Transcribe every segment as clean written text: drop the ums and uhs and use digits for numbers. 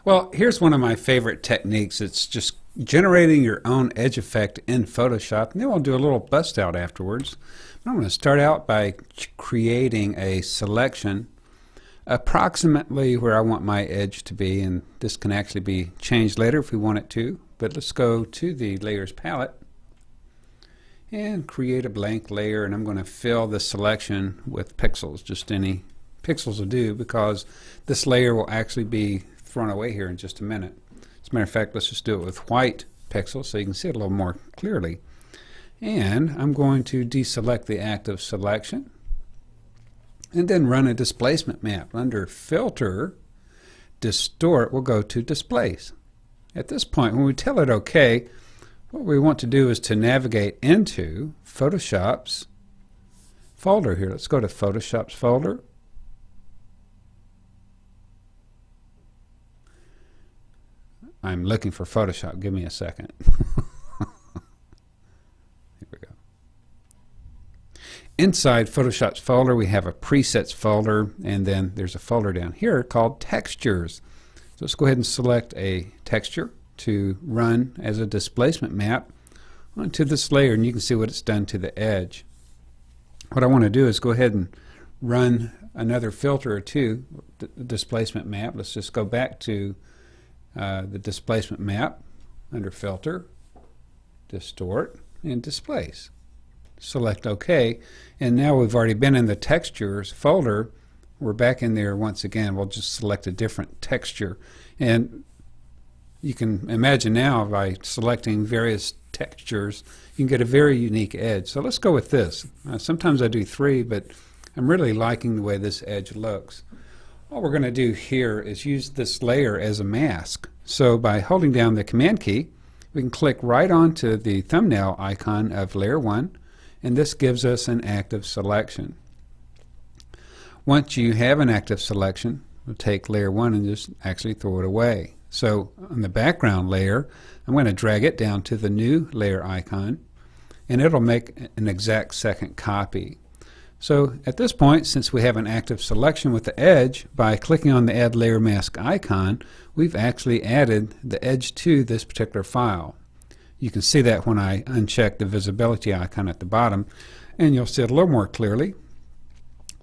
Well, here's one of my favorite techniques. It's just generating your own edge effect in Photoshop, and then we'll do a little bust out afterwards. But I'm going to start out by creating a selection approximately where I want my edge to be, and this can actually be changed later if we want it to. But let's go to the Layers palette and create a blank layer, and I'm going to fill the selection with pixels. Just any pixels will do, because this layer will actually be thrown away here in just a minute. As a matter of fact, let's just do it with white pixels so you can see it a little more clearly. And I'm going to deselect the active selection and then run a displacement map. Under Filter, Distort, we'll go to Displace. At this point, when we tell it OK, what we want to do is to navigate into Photoshop's folder here. Let's go to Photoshop's folder. I'm looking for Photoshop. Give me a second. Here we go. Inside Photoshop's folder, we have a presets folder, and then there's a folder down here called Textures. So let's go ahead and select a texture to run as a displacement map onto this layer, and you can see what it's done to the edge. What I want to do is go ahead and run another filter or two, the displacement map. Let's just go back to the displacement map under Filter, Distort, and Displace. Select OK, and now we've already been in the Textures folder. We're back in there once again. We'll just select a different texture, and you can imagine now by selecting various textures you can get a very unique edge. So let's go with this. Sometimes I do three, but I'm really liking the way this edge looks. All we're going to do here is use this layer as a mask. So by holding down the Command key, we can click right onto the thumbnail icon of Layer 1, and this gives us an active selection. Once you have an active selection, we'll take Layer 1 and just actually throw it away. So on the background layer, I'm going to drag it down to the new layer icon, and it'll make an exact second copy. So at this point, since we have an active selection with the edge, by clicking on the Add Layer Mask icon, we've actually added the edge to this particular file. You can see that when I uncheck the visibility icon at the bottom, and you'll see it a little more clearly.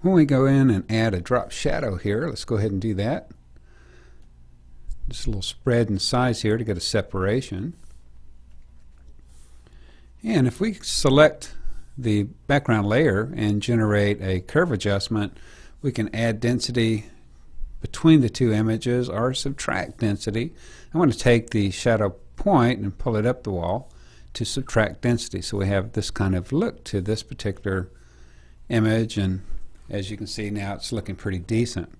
When we go in and add a drop shadow here, let's go ahead and do that. Just a little spread in size here to get a separation. And if we select the background layer and generate a curve adjustment, we can add density between the two images or subtract density. I want to take the shadow point and pull it up the wall to subtract density, so we have this kind of look to this particular image, and as you can see now it's looking pretty decent.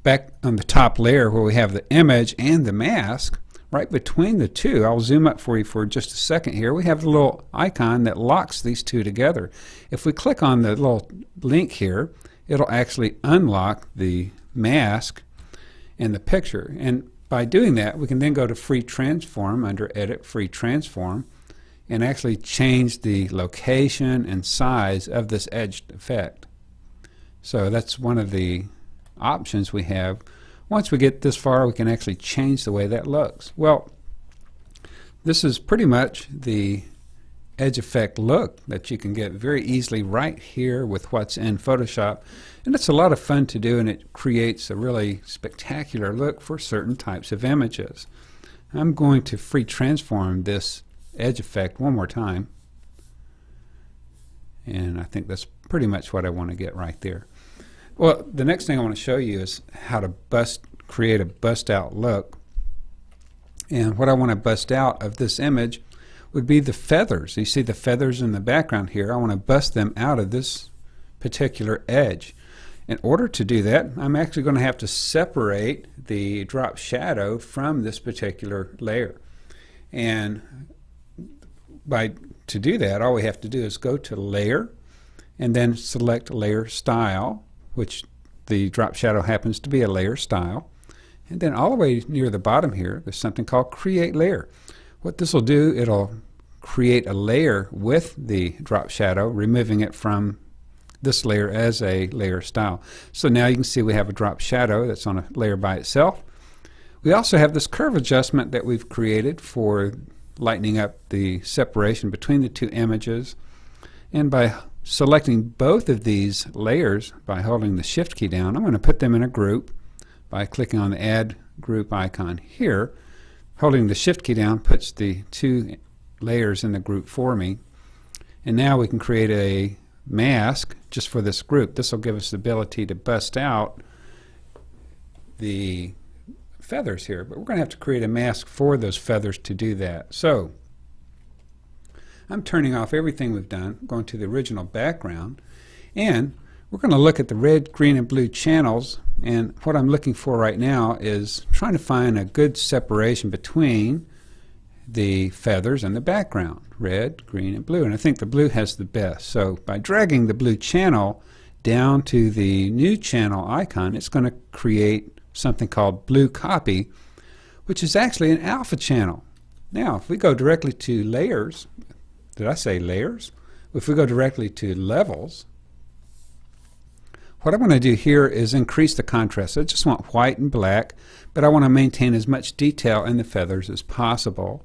Back on the top layer where we have the image and the mask, right between the two, I'll zoom up for you for just a second here, we have the little icon that locks these two together. If we click on the little link here, it'll actually unlock the mask and the picture. And by doing that, we can then go to Free Transform under Edit, Free Transform, and actually change the location and size of this edged effect. So that's one of the options we have. Once we get this far, we can actually change the way that looks. Well, this is pretty much the edge effect look that you can get very easily right here with what's in Photoshop, and it's a lot of fun to do, and it creates a really spectacular look for certain types of images. I'm going to free transform this edge effect one more time, and I think that's pretty much what I want to get right there. Well, the next thing I want to show you is how to create a bust out look. And what I want to bust out of this image would be the feathers. You see the feathers in the background here. I want to bust them out of this particular edge. In order to do that, I'm actually going to have to separate the drop shadow from this particular layer. And to do that, all we have to do is go to Layer and then select Layer Style, which the drop shadow happens to be a layer style. And then all the way near the bottom here, there's something called Create Layer. What this will do, it'll create a layer with the drop shadow, removing it from this layer as a layer style. So now you can see we have a drop shadow that's on a layer by itself. We also have this curve adjustment that we've created for lightening up the separation between the two images. And by selecting both of these layers by holding the Shift key down, I'm going to put them in a group by clicking on the Add Group icon here. Holding the Shift key down puts the two layers in the group for me. And now we can create a mask just for this group. This will give us the ability to bust out the feathers here, but we're going to have to create a mask for those feathers to do that. So I'm turning off everything we've done, going to the original background, and we're going to look at the red, green, and blue channels. And what I'm looking for right now is trying to find a good separation between the feathers and the background, red, green, and blue. And I think the blue has the best. So by dragging the blue channel down to the new channel icon, it's going to create something called blue copy, which is actually an alpha channel. Now, if we go directly to layers, did I say layers? If we go directly to levels, what I'm going to do here is increase the contrast. I just want white and black, but I want to maintain as much detail in the feathers as possible.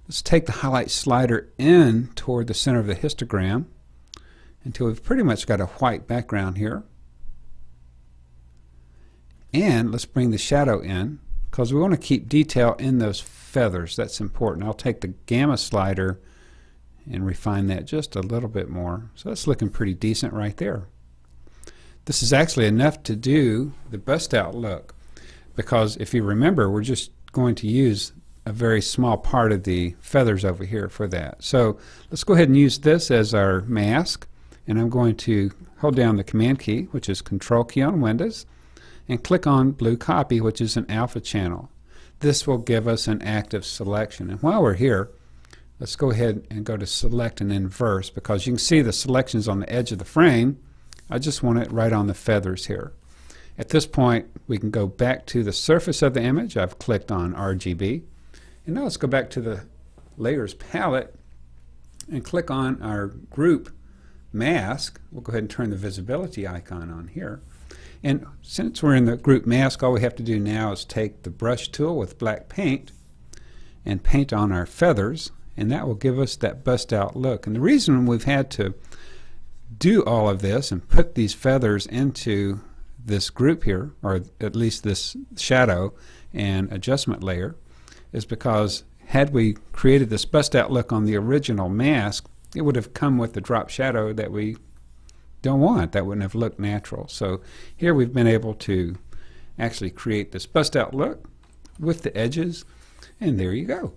Let's take the highlight slider in toward the center of the histogram until we've pretty much got a white background here. And let's bring the shadow in, because we want to keep detail in those feathers. That's important. I'll take the gamma slider and refine that just a little bit more. So that's looking pretty decent right there. This is actually enough to do the bust out look, because if you remember, we're just going to use a very small part of the feathers over here for that. So let's go ahead and use this as our mask, and I'm going to hold down the Command key, which is Control key on Windows, and click on Blue Copy, which is an alpha channel. This will give us an active selection. And while we're here, let's go ahead and go to Select and Inverse, because you can see the selections on the edge of the frame. I just want it right on the feathers here. At this point, we can go back to the surface of the image. I've clicked on RGB. And now let's go back to the Layers palette and click on our group mask. We'll go ahead and turn the visibility icon on here. And since we're in the group mask, all we have to do now is take the brush tool with black paint and paint on our feathers, and that will give us that bust out look. And the reason we've had to do all of this and put these feathers into this group here, or at least this shadow and adjustment layer, is because had we created this bust out look on the original mask, it would have come with the drop shadow that we don't want. That wouldn't have looked natural. So here we've been able to actually create this bust out look with the edges, and there you go.